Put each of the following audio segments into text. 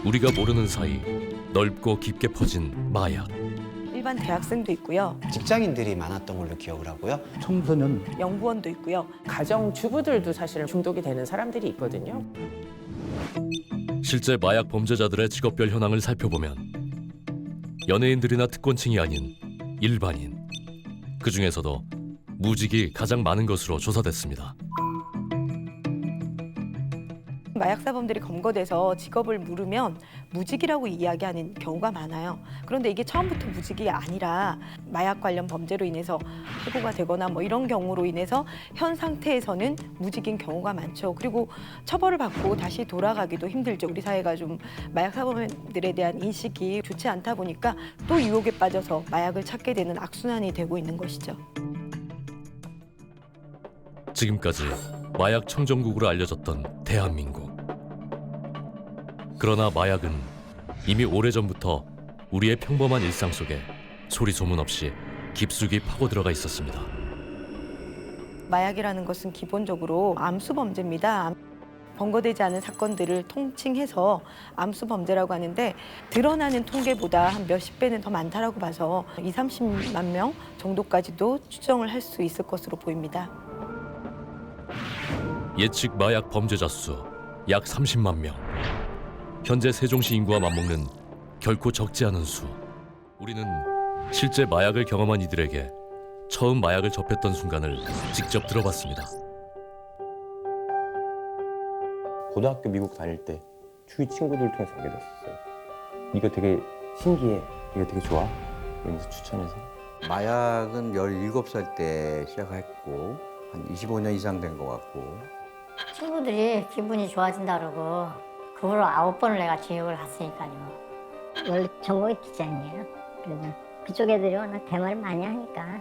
우리가 모르는 사이 넓고 깊게 퍼진 마약. 일반 대학생도 있고요. 직장인들이 많았던 걸로 기억을 하고요. 청소년, 연구원도 있고요. 가정주부들도 사실 중독이 되는 사람들이 있거든요. 실제 마약 범죄자들의 직업별 현황을 살펴보면 연예인들이나 특권층이 아닌 일반인, 그중에서도 무직이 가장 많은 것으로 조사됐습니다. 마약사범들이 검거돼서 직업을 물으면 무직이라고 이야기하는 경우가 많아요. 그런데 이게 처음부터 무직이 아니라 마약 관련 범죄로 인해서 해고가 되거나 뭐 이런 경우로 인해서 현 상태에서는 무직인 경우가 많죠. 그리고 처벌을 받고 다시 돌아가기도 힘들죠. 우리 사회가 좀 마약사범들에 대한 인식이 좋지 않다 보니까 또 유혹에 빠져서 마약을 찾게 되는 악순환이 되고 있는 것이죠. 지금까지 마약 청정국으로 알려졌던 대한민국. 그러나 마약은 이미 오래전부터 우리의 평범한 일상 속에 소리 소문 없이 깊숙이 파고 들어가 있었습니다. 마약이라는 것은 기본적으로 암수 범죄입니다. 검거되지 않은 사건들을 통칭해서 암수 범죄라고 하는데 드러나는 통계보다 한 몇십 배는 더 많다라고 봐서 20-30만 명 정도까지도 추정을 할 수 있을 것으로 보입니다. 예측 마약 범죄자 수 약 30만 명. 현재 세종시 인구와 맞먹는 결코 적지 않은 수. 우리는 실제 마약을 경험한 이들에게 처음 마약을 접했던 순간을 직접 들어봤습니다. 고등학교 미국 다닐 때 주위 친구들 통해서 알게 됐었어요. 이거 되게 신기해. 이거 되게 좋아. 이러면서 추천해서. 마약은 17살 때 시작했고 한 25년 이상 된 것 같고 친구들이 기분이 좋아진다 그러고 그 후로 9번을 내가 지옥을 갔으니까요. 원래 전공이 디자인이에요. 그래서 그쪽 애들이 워낙 대화를 많이 하니까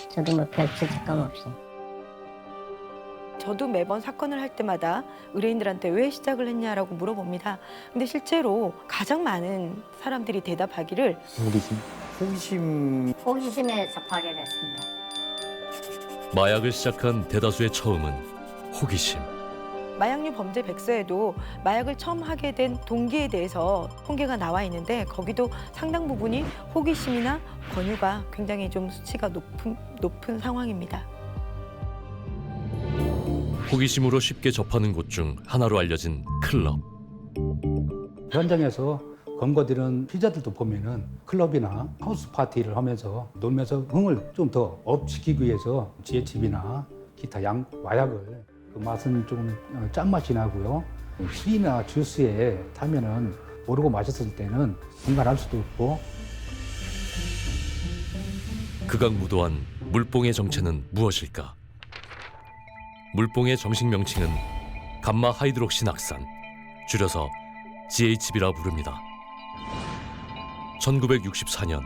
저도 뭐 별 죄책감 없이. 저도 매번 사건을 할 때마다 의뢰인들한테 왜 시작을 했냐라고 물어봅니다. 근데 실제로 가장 많은 사람들이 대답하기를 호기심에 접하게 됐습니다. 마약을 시작한 대다수의 처음은 호기심. 마약류 범죄 백서에도 마약을 처음 하게 된 동기에 대해서 통계가 나와 있는데 거기도 상당 부분이 호기심이나 권유가 굉장히 좀 수치가 높은 상황입니다. 호기심으로 쉽게 접하는 곳 중 하나로 알려진 클럽. 현장에서 검거되는 피자들도 보면은 클럽이나 하우스 파티를 하면서 놀면서 흥을 좀 더 업시키기 위해서 지혜칩이나 기타 마약을 그 맛은 좀 짠맛이 나고요. 술이나 주스에 타면은 모르고 마셨을 때는 분간할 수도 없고. 극악무도한 물뽕의 정체는 무엇일까? 물뽕의 정식 명칭은 감마 하이드록시낙산, 줄여서 GHB라 부릅니다. 1964년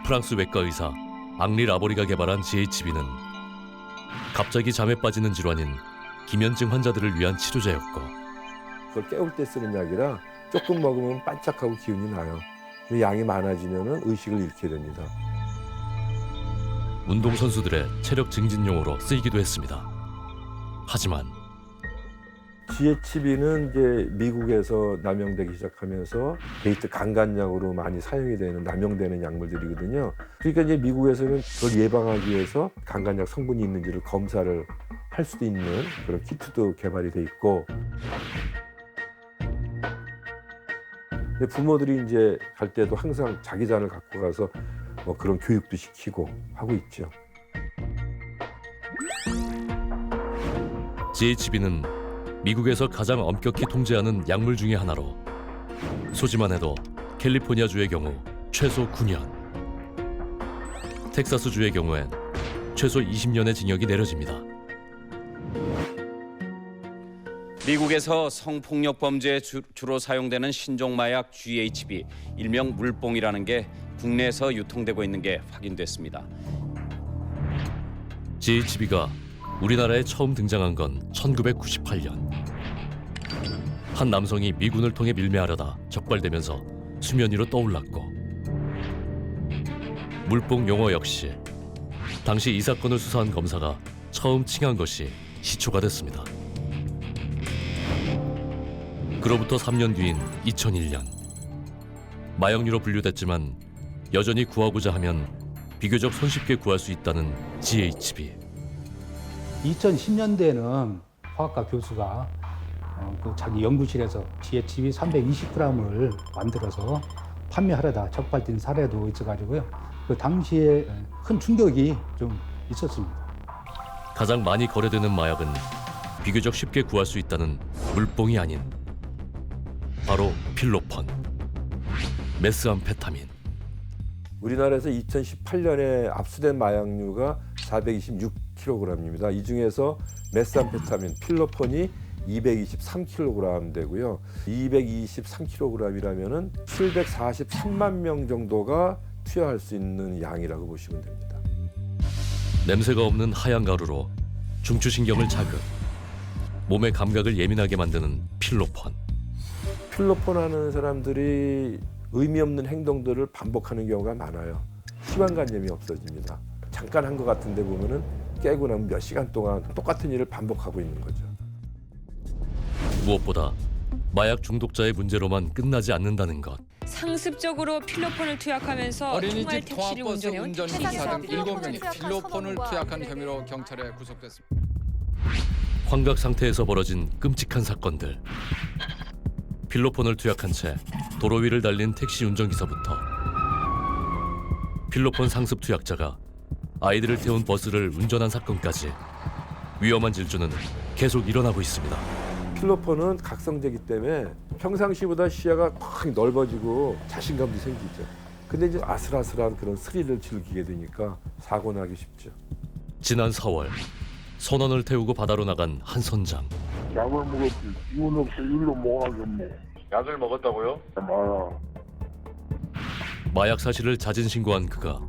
프랑스 외과 의사 앙리 라보리가 개발한 GHB는 갑자기 잠에 빠지는 질환인 기면증 환자들을 위한 치료제였고, 그걸 깨울 때 쓰는 약이라 조금 먹으면 반짝하고 기운이 나요. 양이 많아지면 의식을 잃게 됩니다. 운동선수들의 체력 증진용으로 쓰이기도 했습니다. 하지만 GHB는 이제 미국에서 남용되기 시작하면서 데이트 강간약으로 많이 사용이 되는 남용되는 약물들이거든요. 그러니까 이제 미국에서는 그걸 예방하기 위해서 강간약 성분이 있는지를 검사를 할 수도 있는 그런 키트도 개발이 돼 있고, 근데 부모들이 이제 갈 때도 항상 자기 잔을 갖고 가서 뭐 그런 교육도 시키고 하고 있죠. GHB는 미국에서 가장 엄격히 통제하는 약물 중의 하나로 소지만 해도 캘리포니아주의 경우 최소 9년, 텍사스주의 경우엔 최소 20년의 징역이 내려집니다. 미국에서 성폭력 범죄에 주로 사용되는 신종 마약 GHB, 일명 물뽕이라는 게 국내에서 유통되고 있는 게 확인됐습니다. GHB가 우리나라에 처음 등장한 건 1998년. 한 남성이 미군을 통해 밀매하려다 적발되면서 수면 위로 떠올랐고, 물뽕 용어 역시 당시 이 사건을 수사한 검사가 처음 칭한 것이 시초가 됐습니다. 그로부터 3년 뒤인 2001년 마약류로 분류됐지만 여전히 구하고자 하면 비교적 손쉽게 구할 수 있다는 GHB. 2010년대에는 화학과 교수가 그 자기 연구실에서 GHB 320g을 만들어서 판매하려다 적발된 사례도 있어가지고요. 그 당시에 큰 충격이 좀 있었습니다. 가장 많이 거래되는 마약은 비교적 쉽게 구할 수 있다는 물뽕이 아닌 바로 필로폰, 메스암페타민. 우리나라에서 2018년에 압수된 마약류가 426kg입니다. 이 중에서 메스암페타민, 필로폰이 223kg 되고요. 223kg이라면은 743만 명 정도가 투여할 수 있는 양이라고 보시면 됩니다. 냄새가 없는 하얀 가루로 중추신경을 자극, 몸의 감각을 예민하게 만드는 필로폰. 필로폰 하는 사람들이 의미 없는 행동들을 반복하는 경우가 많아요. 시간관념이 없어집니다. 잠깐 한 것 같은데 보면은 깨고 나면 몇 시간 동안 똑같은 일을 반복하고 있는 거죠. 무엇보다 마약 중독자의 문제로만 끝나지 않는다는 것. 상습적으로 필로폰을 투약하면서 총알 어린이집 택시를 통학버스 운전해온 운전기사 등 택시기사 7명이 필로폰을 투약한 혐의로 경찰에 구속됐습니다. 환각 상태에서 벌어진 끔찍한 사건들. 필로폰을 투약한 채 도로 위를 달린 택시 운전기사부터 필로폰 상습 투약자가 아이들을 태운 버스를 운전한 사건까지 위험한 질주는 계속 일어나고 있습니다. 필로폰은 각성제이기 때문에 평상시보다 시야가 확 넓어지고 자신감도 생기죠. 근데 이제 아슬아슬한 그런 스릴을 즐기게 되니까 사고 나기 쉽죠. 지난 4월 선원을 태우고 바다로 나간 한 선장. 약을 먹었지. 기운 없이 일로 못 하겠네. 약을 먹었다고요? 마야. 마약 사실을 자진 신고한 그가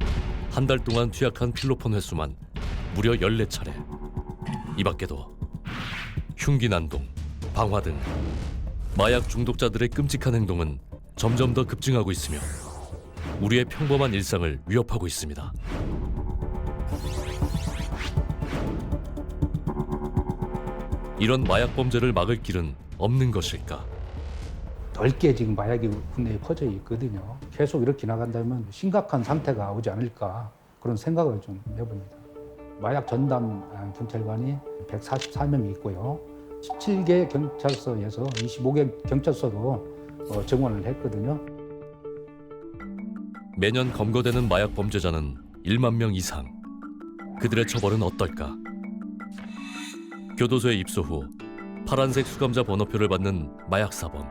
한 달 동안 투약한 필로폰 횟수만 무려 14차례. 이 밖에도 흉기 난동, 방화 등 마약 중독자들의 끔찍한 행동은 점점 더 급증하고 있으며 우리의 평범한 일상을 위협하고 있습니다. 이런 마약 범죄를 막을 길은 없는 것일까? 넓게 지금 마약이 국내에 퍼져 있거든요. 계속 이렇게 나간다면 심각한 상태가 오지 않을까 그런 생각을 좀 해봅니다. 마약 전담 경찰관이 144명이 있고요. 17개 경찰서에서 25개 경찰서로 증원을 했거든요. 매년 검거되는 마약 범죄자는 1만 명 이상. 그들의 처벌은 어떨까? 교도소에 입소 후 파란색 수감자 번호표를 받는 마약사범.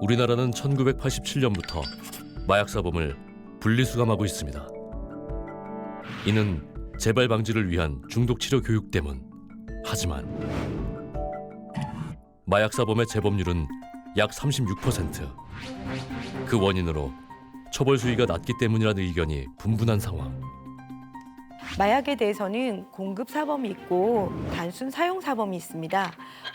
우리나라는 1987년부터 마약사범을 분리수감하고 있습니다. 이는 재발 방지를 위한 중독치료 교육 때문. 하지만 마약사범의 재범률은 약 36%. 그 원인으로 처벌 수위가 낮기 때문이라는 의견이 분분한 상황. 마약에 대해서는 공급 사범이 있고 단순 사용 사범이 있습니다.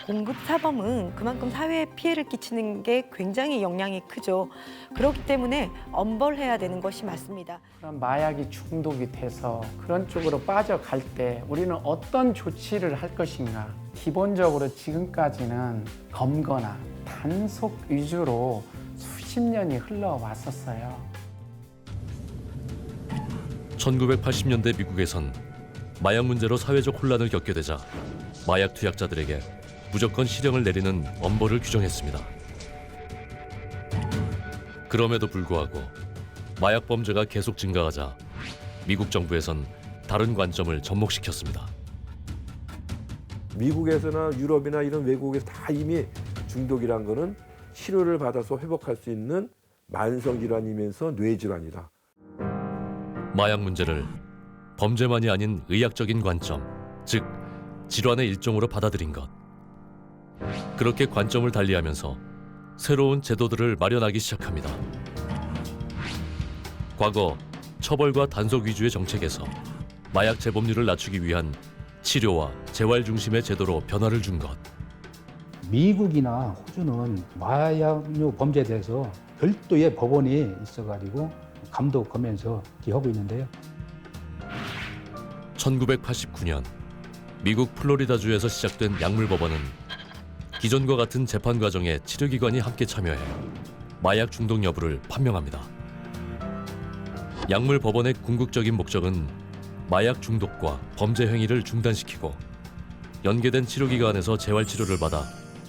공급 사범은 그만큼 사회에 피해를 끼치는 게 굉장히 영향이 크죠. 그렇기 때문에 엄벌해야 되는 것이 맞습니다. 그런 마약이 중독이 돼서 그런 쪽으로 빠져갈 때 우리는 어떤 조치를 할 것인가. 기본적으로 지금까지는 검거나 단속 위주로 수십 년이 흘러왔었어요. 1980년대 미국에선 마약 문제로 사회적 혼란을 겪게 되자 마약 투약자들에게 무조건 실형을 내리는 엄벌을 규정했습니다. 그럼에도 불구하고 마약 범죄가 계속 증가하자 미국 정부에선 다른 관점을 접목시켰습니다. 미국에서나 유럽이나 이런 외국에서 다 이미 중독이란 거는 치료를 받아서 회복할 수 있는 만성질환이면서 뇌질환이다. 마약 문제를 범죄만이 아닌 의학적인 관점, 즉 질환의 일종으로 받아들인 것. 그렇게 관점을 달리하면서 새로운 제도들을 마련하기 시작합니다. 과거 처벌과 단속 위주의 정책에서 마약 재범률을 낮추기 위한 치료와 재활 중심의 제도로 변화를 준 것. 미국이나 호주는 마약류 범죄에 대해서 별도의 법원이 있어가지고 감독하면서 하고 있는데요. 1989년 미국 플로리다주에서 시작된 약물법원은 기존과 같은 재판 과정에 치료기관이 함께 참여해 마약 중독 여부를 판명합니다. 약물 법원의 궁극적인 목적은 마약 중독과 범죄 행위를 중단시키고 연계된 치료기관에서 재활치료를 받아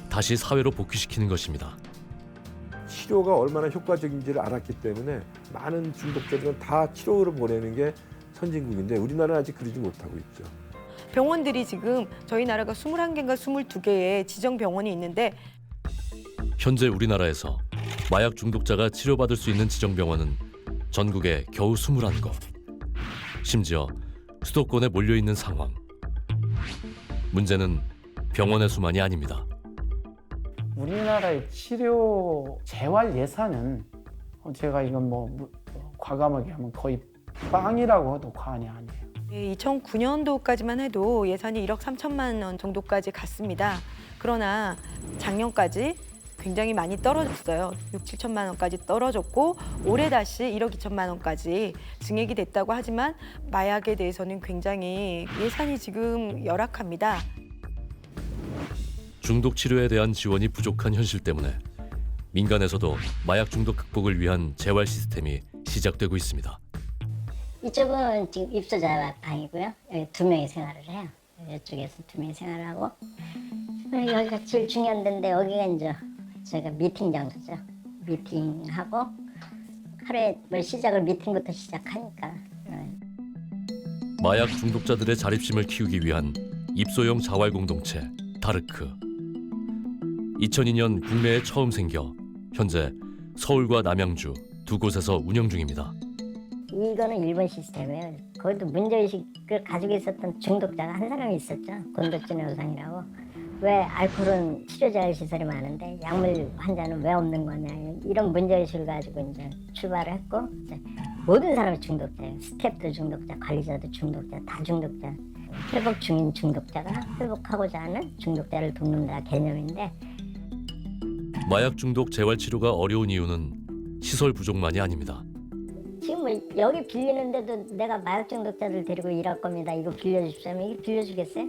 다시 사회로 복귀시키는 것입니다. 치료가 얼마나 효과적인지를 알았기 때문에 많은 중독자들은 다 치료를 보내는 게 선진국인데 우리나라는 아직 그러지 못하고 있죠. 병원들이 지금 저희 나라가 21개인가 22개의 지정 병원이 있는데 현재 우리나라에서 마약 중독자가 치료받을 수 있는 지정병원은 전국에 겨우 21곳. 심지어 수도권에 몰려있는 상황. 문제는 병원의 수만이 아닙니다. 우리나라의 치료 재활 예산은 제가 이건 과감하게 하면 거의 빵이라고 해도 과언이 아니에요. 2009년도까지만 해도 예산이 1억 3천만 원 정도까지 갔습니다. 그러나 작년까지 굉장히 많이 떨어졌어요. 6, 7천만 원까지 떨어졌고 올해 다시 1억 2천만 원까지 증액이 됐다고 하지만 마약에 대해서는 굉장히 예산이 지금 열악합니다. 중독 치료에 대한 지원이 부족한 현실 때문에 민간에서도 마약 중독 극복을 위한 재활 시스템이 시작되고 있습니다. 이쪽은 지금 입소자 방이고요. 여기 2명이 생활을 해요. 이쪽에서 2명이 생활을 하고 여기가 제일 중요한 데인데 여기가 이제 저희가 미팅 장소죠. 미팅하고 하루에 시작을 미팅부터 시작하니까. 마약 중독자들의 자립심을 키우기 위한 입소형 자활 공동체 다르크. 2002년 국내에 처음 생겨 현재 서울과 남양주 2곳에서 운영 중입니다. 이거는 일본 시스템이에요. 거기도 문제의식을 가지고 있었던 중독자가 한 사람이 있었죠. 곤도진 여상이라고. 왜 알코올은 치료재활시설이 많은데 약물 환자는 왜 없는 거냐 이런 문제의식을 가지고 이제 출발을 했고 이제 모든 사람이 중독자예요. 스태프도 중독자, 관리자도 중독자, 다 중독자. 회복 중인 중독자가 회복하고자 하는 중독자를 돕는다 개념인데 마약 중독 재활 치료가 어려운 이유는 시설 부족만이 아닙니다. 지금 여기 빌리는데도 내가 마약 중독자들 데리고 일할 겁니다. 이거 빌려주십시오 하면 이게 빌려주겠어요?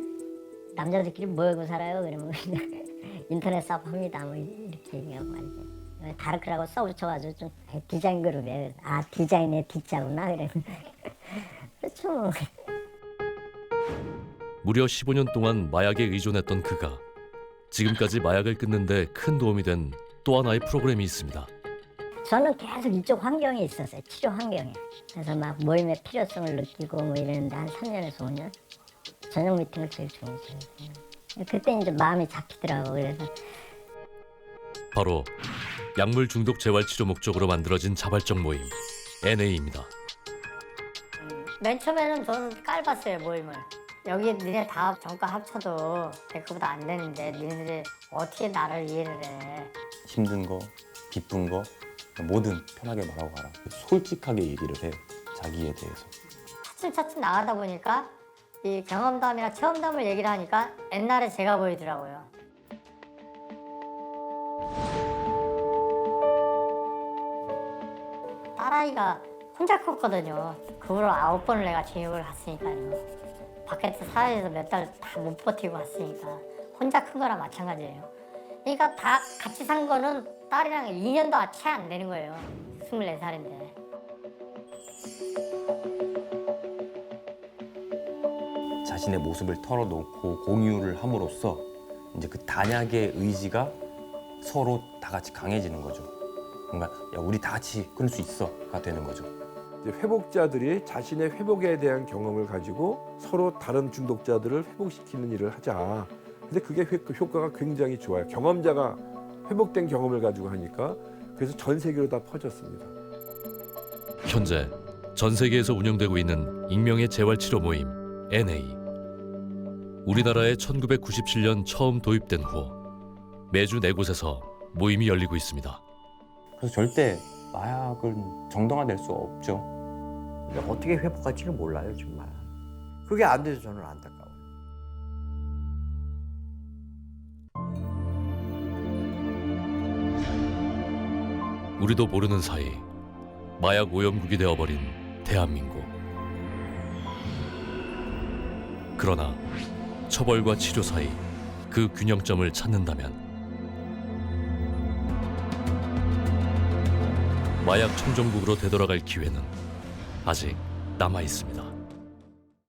남자들끼리 모이고 살아요. 그러면 그냥 인터넷 사업 합니다. 이렇게 얘기하고 말이죠. 다르크라고 써붙여가지고 좀 디자인 그룹이에요. 아 디자인의 D자구나 그래. 그렇죠 뭐. 무려 15년 동안 마약에 의존했던 그가 지금까지 마약을 끊는 데 큰 도움이 된 또 하나의 프로그램이 있습니다. 저는 계속 이쪽 환경에 있었어요. 치료 환경에. 그래서 막 모임의 필요성을 느끼고 이러는데 한 3년에서 5년 저녁 미팅을 제일 중요했어요. 그때 이제 마음이 잡히더라고. 그래서 바로 약물 중독 재활 치료 목적으로 만들어진 자발적 모임 NA입니다. 맨 처음에는 저는 깔봤어요 모임을. 여기 니네 다 정가 합쳐도 100%보다 안 되는데 니네들이 어떻게 나를 이해를 해. 힘든 거, 기쁜 거 뭐든 편하게 말하고 가라. 솔직하게 얘기를 해. 자기에 대해서. 차츰차츰 나가다 보니까 이 경험담이나 체험담을 얘기를 하니까 옛날에 제가 보이더라고요. 딸아이가 혼자 컸거든요. 그 후로 9번을 내가 징역을 갔으니까요. 바깥에 사회에서 몇 달 다 못 버티고 왔으니까 혼자 큰 거랑 마찬가지예요. 그러니까 다 같이 산 거는 딸이랑 2년도 채 안 되는 거예요. 24살인데. 자신의 모습을 털어놓고 공유를 함으로써 이제 그 단약의 의지가 서로 다 같이 강해지는 거죠. 뭔가 야, 우리 다 같이 끊을 수 있어가 되는 거죠. 회복자들이 자신의 회복에 대한 경험을 가지고 서로 다른 중독자들을 회복시키는 일을 하자. 근데 그게 효과가 굉장히 좋아요. 경험자가 회복된 경험을 가지고 하니까 그래서 전 세계로 다 퍼졌습니다. 현재 전 세계에서 운영되고 있는 익명의 재활치료 모임 NA. 우리나라에 1997년 처음 도입된 후 매주 4곳에서 모임이 열리고 있습니다. 그래서 절대 마약은 정당화될 수 없죠. 근데 어떻게 회복할지를 몰라요 정말. 그게 안 돼서 저는 안타까워요. 우리도 모르는 사이 마약 오염국이 되어버린 대한민국. 그러나 처벌과 치료 사이 그 균형점을 찾는다면 마약 청정국으로 되돌아갈 기회는 아직 남아 있습니다.